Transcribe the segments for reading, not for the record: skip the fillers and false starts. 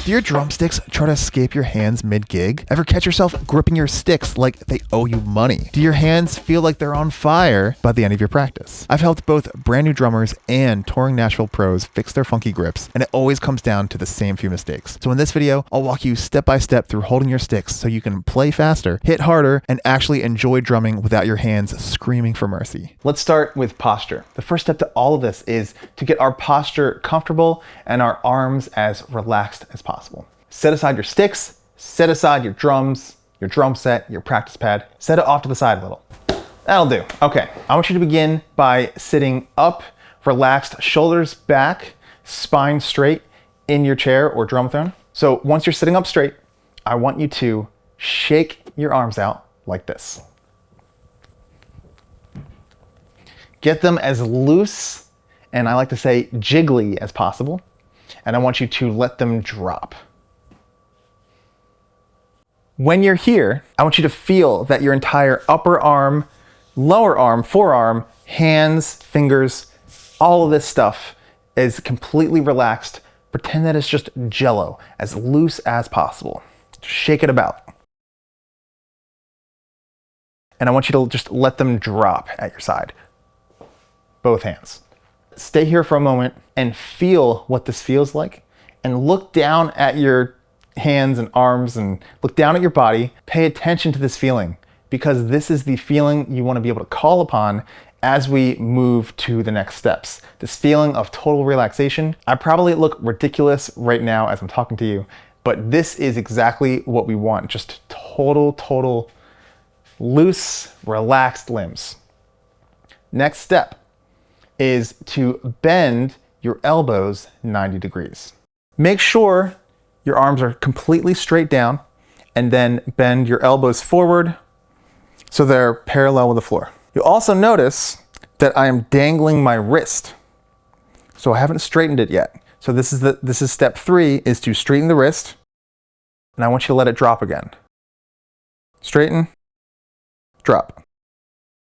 Do your drumsticks try to escape your hands mid-gig? Ever catch yourself gripping your sticks like they owe you money? Do your hands feel like they're on fire by the end of your practice? I've helped both brand new drummers and touring Nashville pros fix their funky grips, and it always comes down to the same few mistakes. So in this video, I'll walk you step by step through holding your sticks so you can play faster, hit harder, and actually enjoy drumming without your hands screaming for mercy. Let's start with posture. The first step to all of this is to get our posture comfortable and our arms as relaxed as possible. Set aside your sticks, set aside your drums, your drum set, your practice pad, set it off to the side a little. That'll do. Okay, I want you to begin by sitting up, relaxed, shoulders back, spine straight in your chair or drum throne. So once you're sitting up straight, I want you to shake your arms out like this. Get them as loose, and I like to say jiggly as possible. And I want you to let them drop. When you're here, I want you to feel that your entire upper arm, lower arm, forearm, hands, fingers, all of this stuff is completely relaxed. Pretend that it's just jello, as loose as possible. Shake it about. And I want you to just let them drop at your side. Both hands. Stay here for a moment and feel what this feels like, and look down at your hands and arms and look down at your body. Pay attention to this feeling, because this is the feeling you want to be able to call upon as we move to the next steps. This feeling of total relaxation. I probably look ridiculous right now as I'm talking to you, but this is exactly what we want. Just total loose, relaxed limbs. Next step is to bend your elbows 90 degrees. Make sure your arms are completely straight down, and then bend your elbows forward so they're parallel with the floor. You'll also notice that I am dangling my wrist. So I haven't straightened it yet. So this is step 3, is to straighten the wrist, and I want you to let it drop again. Straighten, drop.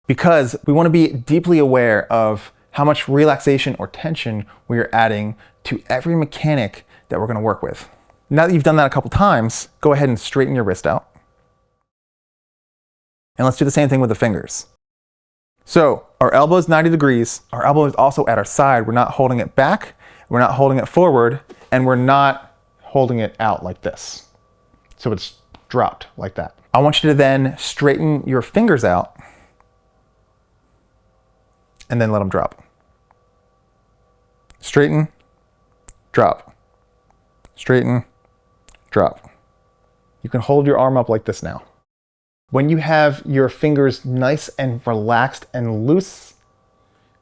Because we want to be deeply aware of how much relaxation or tension we are adding to every mechanic that we're going to work with. Now that you've done that a couple times, go ahead and straighten your wrist out. And let's do the same thing with the fingers. So our elbow is 90 degrees. Our elbow is also at our side. We're not holding it back. We're not holding it forward. And we're not holding it out like this. So it's dropped like that. I want you to then straighten your fingers out and then let them drop. Straighten, drop. Straighten, drop. You can hold your arm up like this now. When you have your fingers nice and relaxed and loose,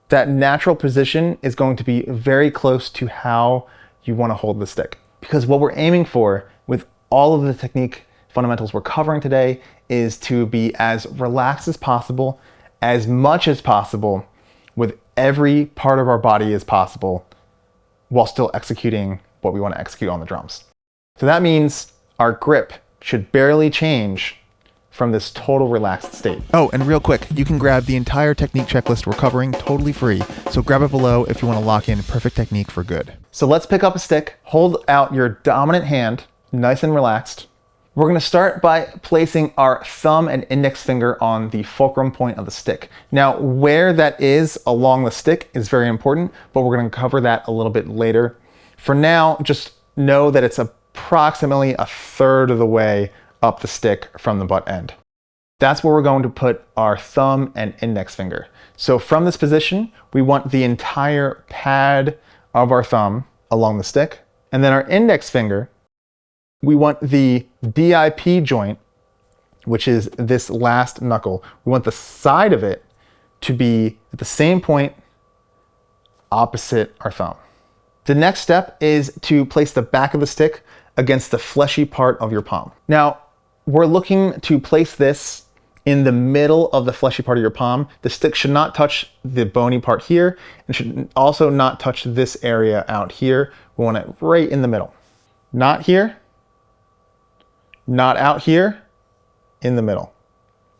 that natural position is going to be very close to how you want to hold the stick. Because what we're aiming for with all of the technique fundamentals we're covering today is to be as relaxed as possible, as much as possible, with every part of our body as possible, while still executing what we want to execute on the drums. So that means our grip should barely change from this total relaxed state. Oh, and real quick, you can grab the entire technique checklist we're covering totally free. So grab it below if you want to lock in perfect technique for good. So let's pick up a stick, hold out your dominant hand, nice and relaxed. We're going to start by placing our thumb and index finger on the fulcrum point of the stick. Now, where that is along the stick is very important, but we're going to cover that a little bit later. For now, just know that it's approximately a third of the way up the stick from the butt end. That's where we're going to put our thumb and index finger. So from this position, we want the entire pad of our thumb along the stick, and then our index finger, we want the DIP joint, which is this last knuckle. We want the side of it to be at the same point opposite our thumb. The next step is to place the back of the stick against the fleshy part of your palm. Now, we're looking to place this in the middle of the fleshy part of your palm. The stick should not touch the bony part here, and should also not touch this area out here. We want it right in the middle. Not here, not out here, in the middle.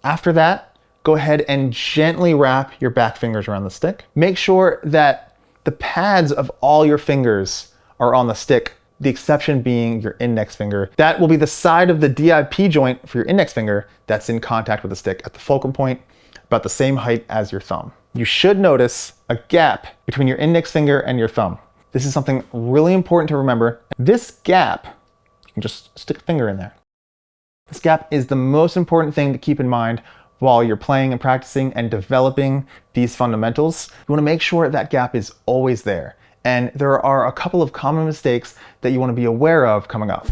After that, go ahead and gently wrap your back fingers around the stick. Make sure that the pads of all your fingers are on the stick the exception being your index finger. That will be the side of the DIP joint for your index finger that's in contact with the stick at the fulcrum point, about the same height as your thumb. You should notice a gap between your index finger and your thumb. This is something really important to remember. This gap, you can just stick a finger in there. This gap is the most important thing to keep in mind while you're playing and practicing and developing these fundamentals. You want to make sure that gap is always there. And there are a couple of common mistakes that you want to be aware of coming up.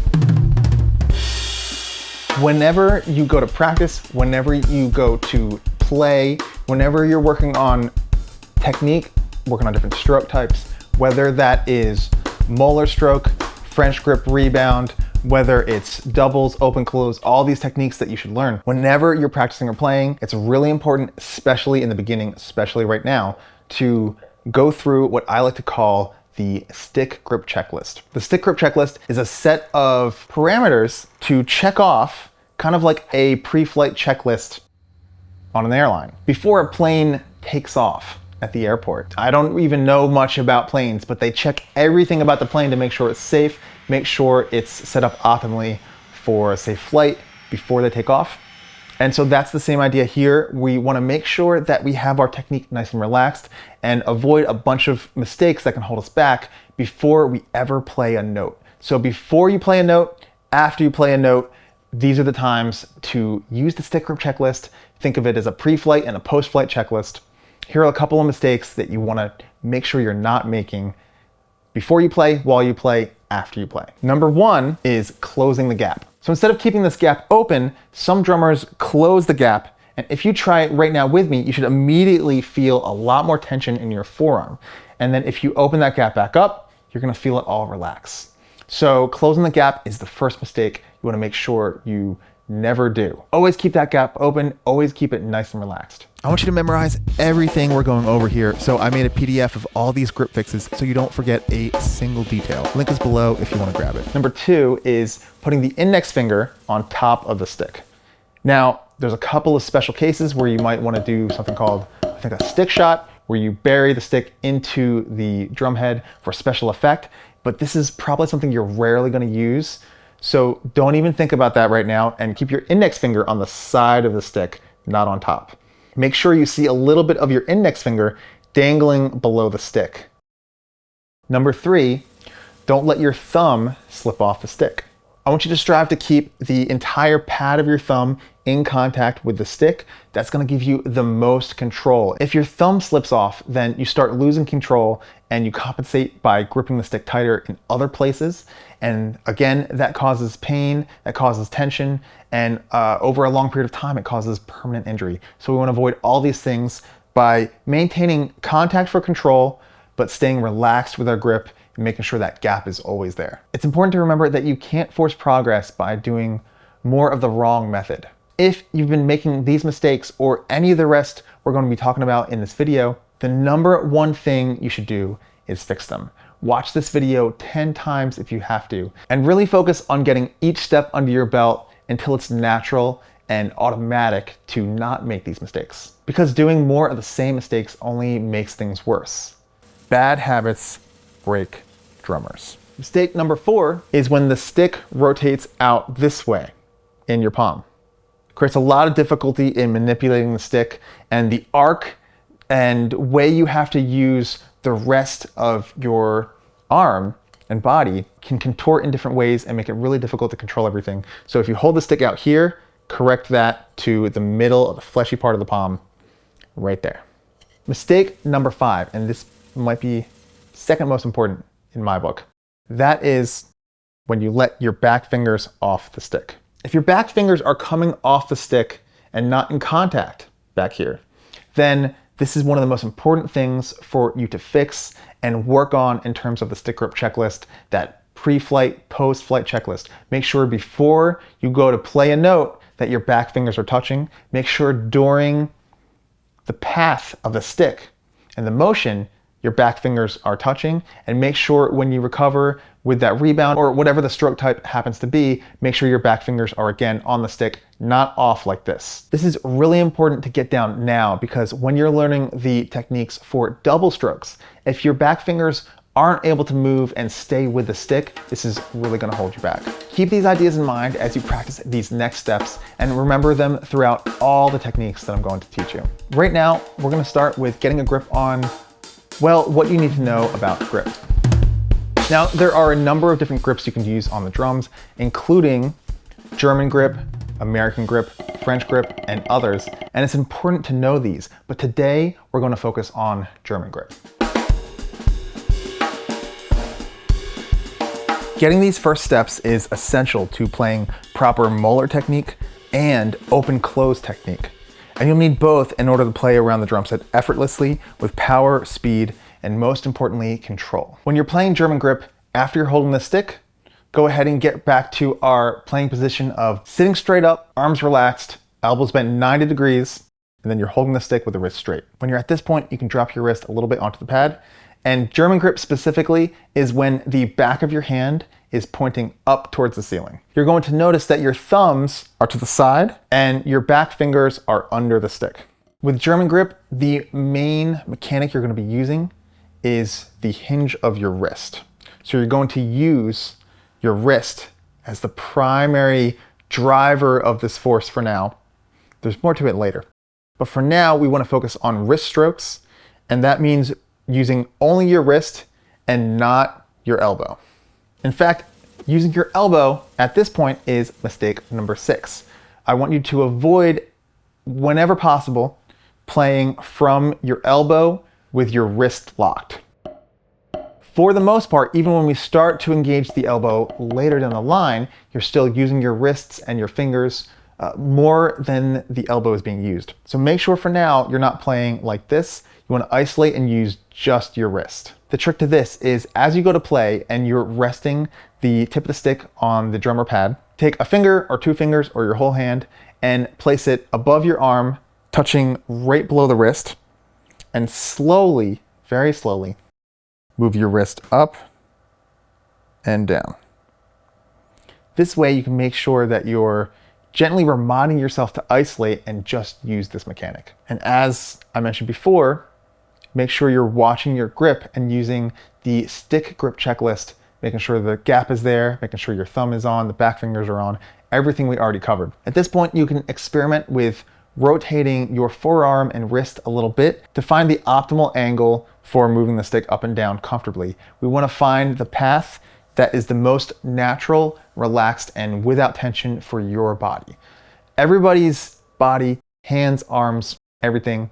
Whenever you go to practice, whenever you go to play, whenever you're working on technique, working on different stroke types, whether that is molar stroke, French grip rebound, whether it's doubles, open close, all these techniques that you should learn. Whenever you're practicing or playing, it's really important, especially in the beginning, especially right now, to go through what I like to call the stick grip checklist. The stick grip checklist is a set of parameters to check off, kind of like a pre-flight checklist on an airline, before a plane takes off at the airport. I don't even know much about planes, but they check everything about the plane to make sure it's safe, make sure it's set up optimally for a safe flight before they take off. And so that's the same idea here. We want to make sure that we have our technique nice and relaxed and avoid a bunch of mistakes that can hold us back before we ever play a note. So before you play a note, after you play a note, these are the times to use the stick grip checklist. Think of it as a pre-flight and a post-flight checklist. Here are a couple of mistakes that you want to make sure you're not making before you play, while you play, after you play. Number one is closing the gap. So instead of keeping this gap open, some drummers close the gap. And if you try it right now with me, you should immediately feel a lot more tension in your forearm. And then if you open that gap back up, you're going to feel it all relax. So closing the gap is the first mistake you want to make sure you never do. Always keep that gap open, always keep it nice and relaxed. I want you to memorize everything we're going over here, so I made a PDF of all these grip fixes so you don't forget a single detail. Link is below if you want to grab it. Number two is putting the index finger on top of the stick. Now, there's a couple of special cases where you might want to do something called, I think, a stick shot, where you bury the stick into the drum head for special effect, but this is probably something you're rarely going to use. So don't even think about that right now, and keep your index finger on the side of the stick, not on top. Make sure you see a little bit of your index finger dangling below the stick. Number three, don't let your thumb slip off the stick. I want you to strive to keep the entire pad of your thumb in contact with the stick. That's going to give you the most control. If your thumb slips off, then you start losing control and you compensate by gripping the stick tighter in other places. And again, that causes pain, that causes tension, and over a long period of time, it causes permanent injury. So we want to avoid all these things by maintaining contact for control, but staying relaxed with our grip and making sure that gap is always there. It's important to remember that you can't force progress by doing more of the wrong method. If you've been making these mistakes or any of the rest we're going to be talking about in this video, the number one thing you should do is fix them. Watch this video 10 times if you have to, and really focus on getting each step under your belt until it's natural and automatic to not make these mistakes. Because doing more of the same mistakes only makes things worse. Bad habits break drummers. Mistake number four is when the stick rotates out this way in your palm. It creates a lot of difficulty in manipulating the stick, and the arc and way you have to use the rest of your arm and body can contort in different ways and make it really difficult to control everything. So if you hold the stick out here, correct that to the middle of the fleshy part of the palm, right there. Mistake number five, and this might be second most important in my book. That is when you let your back fingers off the stick. If your back fingers are coming off the stick and not in contact back here, then this is one of the most important things for you to fix and work on in terms of the stick grip checklist, that pre-flight, post-flight checklist. Make sure before you go to play a note that your back fingers are touching. Make sure during the path of the stick and the motion, your back fingers are touching, and make sure when you recover with that rebound or whatever the stroke type happens to be, make sure your back fingers are again on the stick, not off like this. This is really important to get down now, because when you're learning the techniques for double strokes, if your back fingers aren't able to move and stay with the stick, this is really gonna hold you back. Keep these ideas in mind as you practice these next steps and remember them throughout all the techniques that I'm going to teach you. Right now, we're gonna start with getting a grip on, well, what you need to know about grip. Now, there are a number of different grips you can use on the drums, including German grip, American grip, French grip, and others, and it's important to know these, but today we're going to focus on German grip. Getting these first steps is essential to playing proper molar technique and open-close technique, and you'll need both in order to play around the drum set effortlessly with power, speed, and most importantly, control. When you're playing German grip, after you're holding the stick, go ahead and get back to our playing position of sitting straight up, arms relaxed, elbows bent 90 degrees, and then you're holding the stick with the wrist straight. When you're at this point, you can drop your wrist a little bit onto the pad. And German grip specifically is when the back of your hand is pointing up towards the ceiling. You're going to notice that your thumbs are to the side and your back fingers are under the stick. With German grip, the main mechanic you're going to be using is the hinge of your wrist. So you're going to use your wrist as the primary driver of this force for now. There's more to it later. But for now, we want to focus on wrist strokes, and that means using only your wrist and not your elbow. In fact, using your elbow at this point is mistake number 6. I want you to avoid, whenever possible, playing from your elbow with your wrist locked. For the most part, even when we start to engage the elbow later down the line, you're still using your wrists and your fingers more than the elbow is being used. So make sure for now you're not playing like this. You want to isolate and use just your wrist. The trick to this is as you go to play and you're resting the tip of the stick on the drummer pad, take a finger or 2 fingers or your whole hand and place it above your arm, touching right below the wrist, and slowly, very slowly, move your wrist up and down. This way you can make sure that you're gently reminding yourself to isolate and just use this mechanic. And as I mentioned before, make sure you're watching your grip and using the stick grip checklist, making sure the gap is there, making sure your thumb is on, the back fingers are on, everything we already covered. At this point, you can experiment with rotating your forearm and wrist a little bit to find the optimal angle for moving the stick up and down comfortably. We want to find the path that is the most natural, relaxed, and without tension for your body. Everybody's body, hands, arms, everything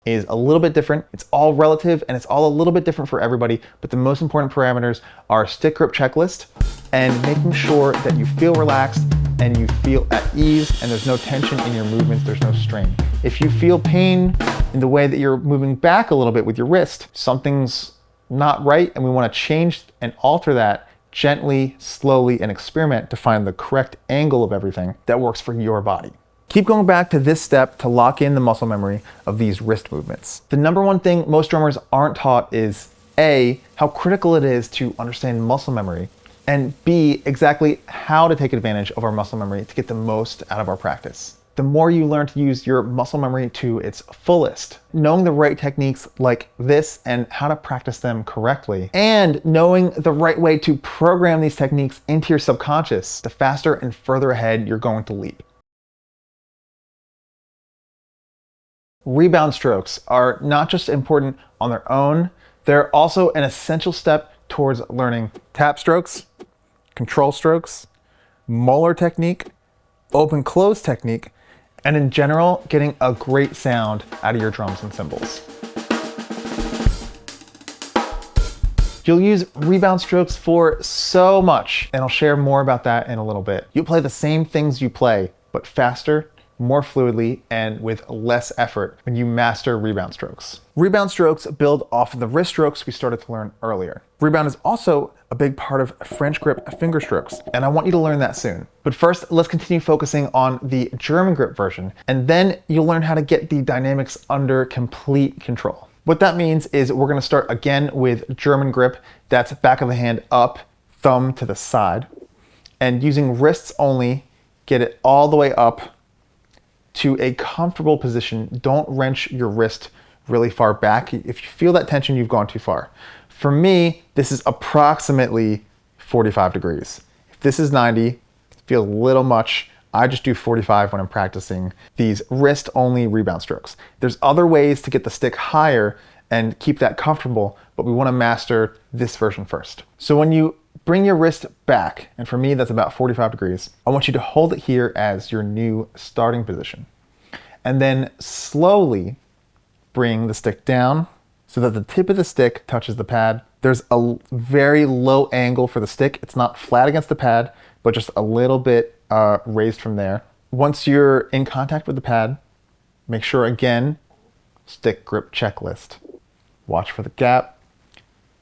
is a little bit different. It's all relative and it's all a little bit different for everybody, but the most important parameters are stick grip checklist and making sure that you feel relaxed and you feel at ease and there's no tension in your movements, there's no strain. If you feel pain in the way that you're moving back a little bit with your wrist, something's not right and we want to change and alter that gently, slowly, and experiment to find the correct angle of everything that works for your body. Keep going back to this step to lock in the muscle memory of these wrist movements. The number one thing most drummers aren't taught is A, how critical it is to understand muscle memory, and B, exactly how to take advantage of our muscle memory to get the most out of our practice. The more you learn to use your muscle memory to its fullest, knowing the right techniques like this and how to practice them correctly, and knowing the right way to program these techniques into your subconscious, the faster and further ahead you're going to leap. Rebound strokes are not just important on their own, they're also an essential step towards learning tap strokes, control strokes, molar technique, open-close technique, and in general, getting a great sound out of your drums and cymbals. You'll use rebound strokes for so much, and I'll share more about that in a little bit. You'll play the same things you play, but faster, more fluidly, and with less effort when you master rebound strokes. Rebound strokes build off of the wrist strokes we started to learn earlier. Rebound is also a big part of French grip finger strokes, and I want you to learn that soon. But first, let's continue focusing on the German grip version, and then you'll learn how to get the dynamics under complete control. What that means is we're gonna start again with German grip. That's back of the hand up, thumb to the side, and using wrists only, get it all the way up to a comfortable position. Don't wrench your wrist really far back. If you feel that tension, you've gone too far. For me, this is approximately 45 degrees. If this is 90, it feels a little much. I just do 45 when I'm practicing these wrist-only rebound strokes. There's other ways to get the stick higher and keep that comfortable, but we want to master this version first. So when you bring your wrist back, and for me that's about 45 degrees, I want you to hold it here as your new starting position. And then slowly bring the stick down so that the tip of the stick touches the pad. There's a very low angle for the stick. It's not flat against the pad, but just a little bit raised from there. Once you're in contact with the pad, make sure again, stick grip checklist. Watch for the gap,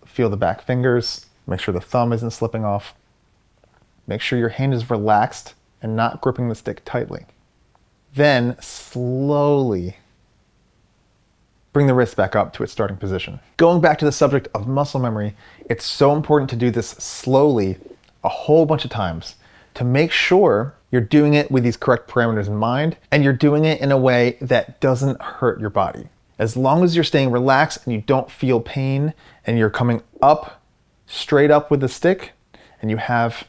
feel the back fingers, make sure the thumb isn't slipping off. Make sure your hand is relaxed and not gripping the stick tightly. Then slowly bring the wrist back up to its starting position. Going back to the subject of muscle memory, it's so important to do this slowly a whole bunch of times to make sure you're doing it with these correct parameters in mind and you're doing it in a way that doesn't hurt your body. As long as you're staying relaxed and you don't feel pain and you're coming up, straight up with the stick, and you have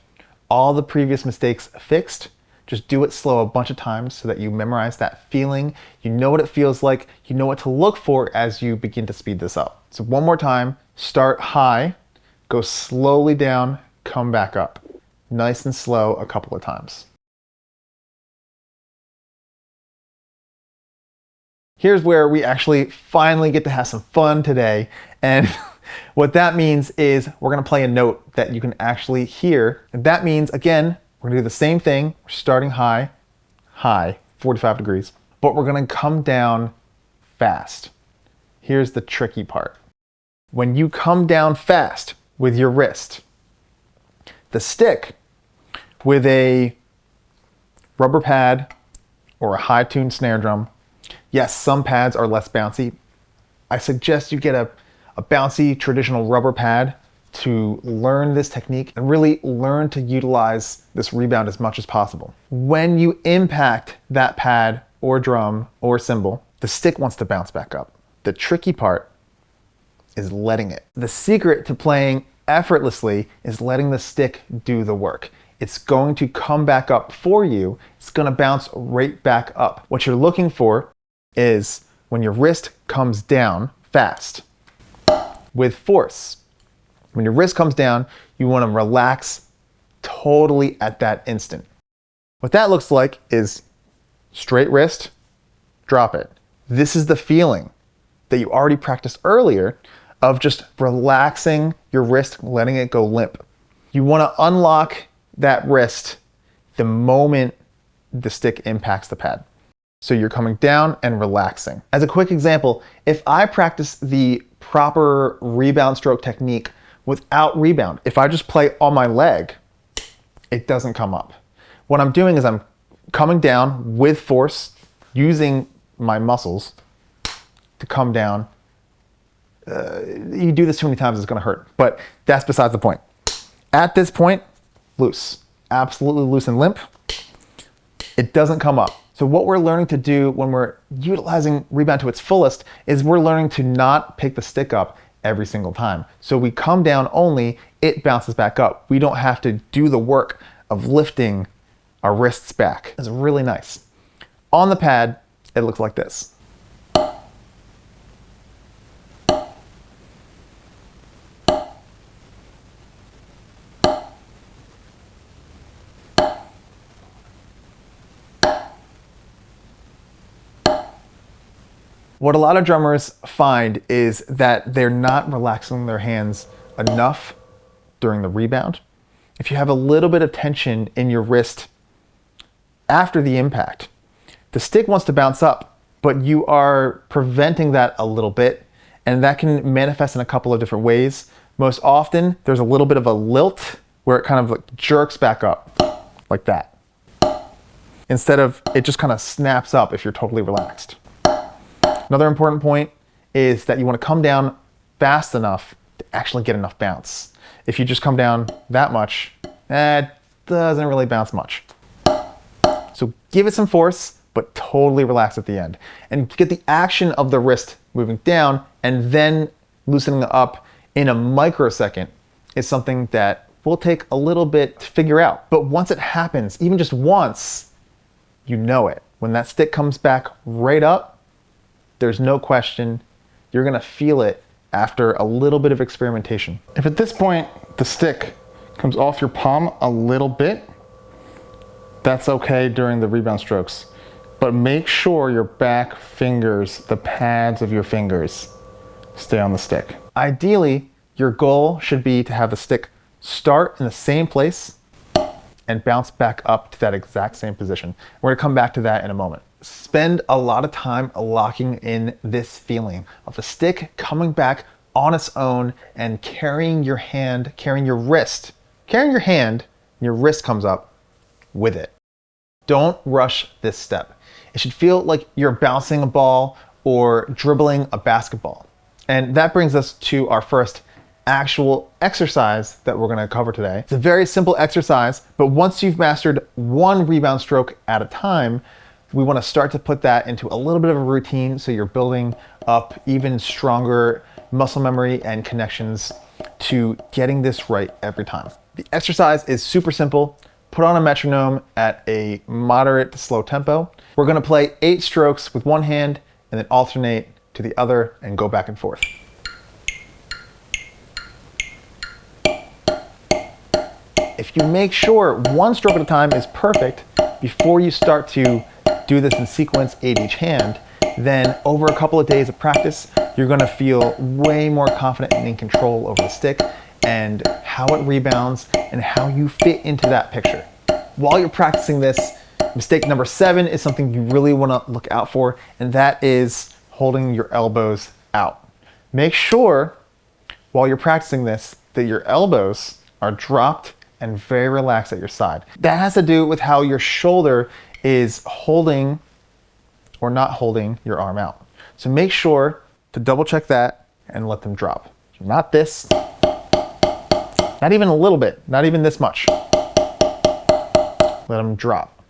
all the previous mistakes fixed, just do it slow a bunch of times so that you memorize that feeling. You know what it feels like. You know what to look for as you begin to speed this up. So one more time, start high, go slowly down, come back up. Nice and slow a couple of times. Here's where we actually finally get to have some fun today. And what that means is we're gonna play a note that you can actually hear. And that means, again, we're gonna do the same thing. We're starting high, 45 degrees, but we're gonna come down fast. Here's the tricky part. When you come down fast with your wrist, the stick with a rubber pad or a high-tuned snare drum, yes, some pads are less bouncy. I suggest you get a bouncy traditional rubber pad to learn this technique and really learn to utilize this rebound as much as possible. When you impact that pad or drum or cymbal, the stick wants to bounce back up. The tricky part is letting it. The secret to playing effortlessly is letting the stick do the work. It's going to come back up for you. It's going to bounce right back up. What you're looking for is when your wrist comes down fast with force. When your wrist comes down, you want to relax totally at that instant. What that looks like is straight wrist, drop it. This is the feeling that you already practiced earlier of just relaxing your wrist, letting it go limp. You want to unlock that wrist the moment the stick impacts the pad. So you're coming down and relaxing. As a quick example, if I practice the proper rebound stroke technique without rebound, if I just play on my leg, it doesn't come up. What I'm doing is I'm coming down with force, using my muscles to come down. You do this too many times, it's gonna hurt, but that's besides the point. At this point, loose, absolutely loose and limp. It doesn't come up. So what we're learning to do when we're utilizing rebound to its fullest is we're learning to not pick the stick up every single time. So we come down only, it bounces back up. We don't have to do the work of lifting our wrists back. It's really nice. On the pad, it looks like this. What a lot of drummers find is that they're not relaxing their hands enough during the rebound. If you have a little bit of tension in your wrist after the impact, the stick wants to bounce up, but you are preventing that a little bit, and that can manifest in a couple of different ways. Most often, there's a little bit of a lilt where it kind of like jerks back up, like that. Instead of it just kind of snaps up if you're totally relaxed. Another important point is that you want to come down fast enough to actually get enough bounce. If you just come down that much, it doesn't really bounce much. So give it some force, but totally relax at the end. And get the action of the wrist moving down and then loosening up in a microsecond is something that will take a little bit to figure out. But once it happens, even just once, you know it. When that stick comes back right up, there's no question, you're gonna feel it after a little bit of experimentation. If at this point the stick comes off your palm a little bit, that's okay during the rebound strokes. But make sure your back fingers, the pads of your fingers, stay on the stick. Ideally, your goal should be to have the stick start in the same place and bounce back up to that exact same position. We're gonna come back to that in a moment. Spend a lot of time locking in this feeling of the stick coming back on its own and carrying your hand, carrying your wrist, carrying your hand, and your wrist comes up with it. Don't rush this step. It should feel like you're bouncing a ball or dribbling a basketball. And that brings us to our first actual exercise that we're gonna cover today. It's a very simple exercise, but once you've mastered one rebound stroke at a time, we wanna start to put that into a little bit of a routine so you're building up even stronger muscle memory and connections to getting this right every time. The exercise is super simple. Put on a metronome at a moderate to slow tempo. We're gonna play 8 strokes with one hand and then alternate to the other and go back and forth. If you make sure one stroke at a time is perfect before you start to do this in sequence 8 each hand, then over a couple of days of practice, you're gonna feel way more confident and in control over the stick and how it rebounds and how you fit into that picture. While you're practicing this, mistake number 7 is something you really wanna look out for, and that is holding your elbows out. Make sure while you're practicing this that your elbows are dropped and very relaxed at your side. That has to do with how your shoulder is holding or not holding your arm out. So make sure to double check that and let them drop. Not this, not even a little bit, not even this much. Let them drop.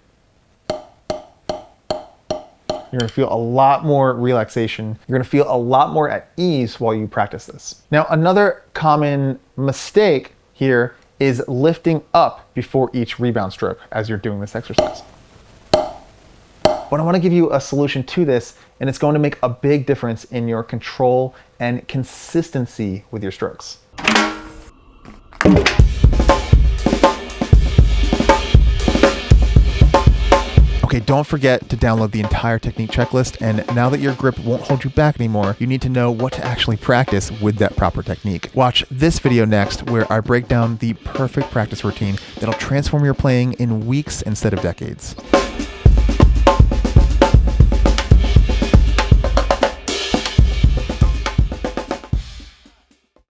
You're gonna feel a lot more relaxation. You're gonna feel a lot more at ease while you practice this. Now, another common mistake here is lifting up before each rebound stroke as you're doing this exercise. But I want to give you a solution to this, and it's going to make a big difference in your control and consistency with your strokes. Okay, don't forget to download the entire technique checklist, and now that your grip won't hold you back anymore, you need to know what to actually practice with that proper technique. Watch this video next, where I break down the perfect practice routine that'll transform your playing in weeks instead of decades.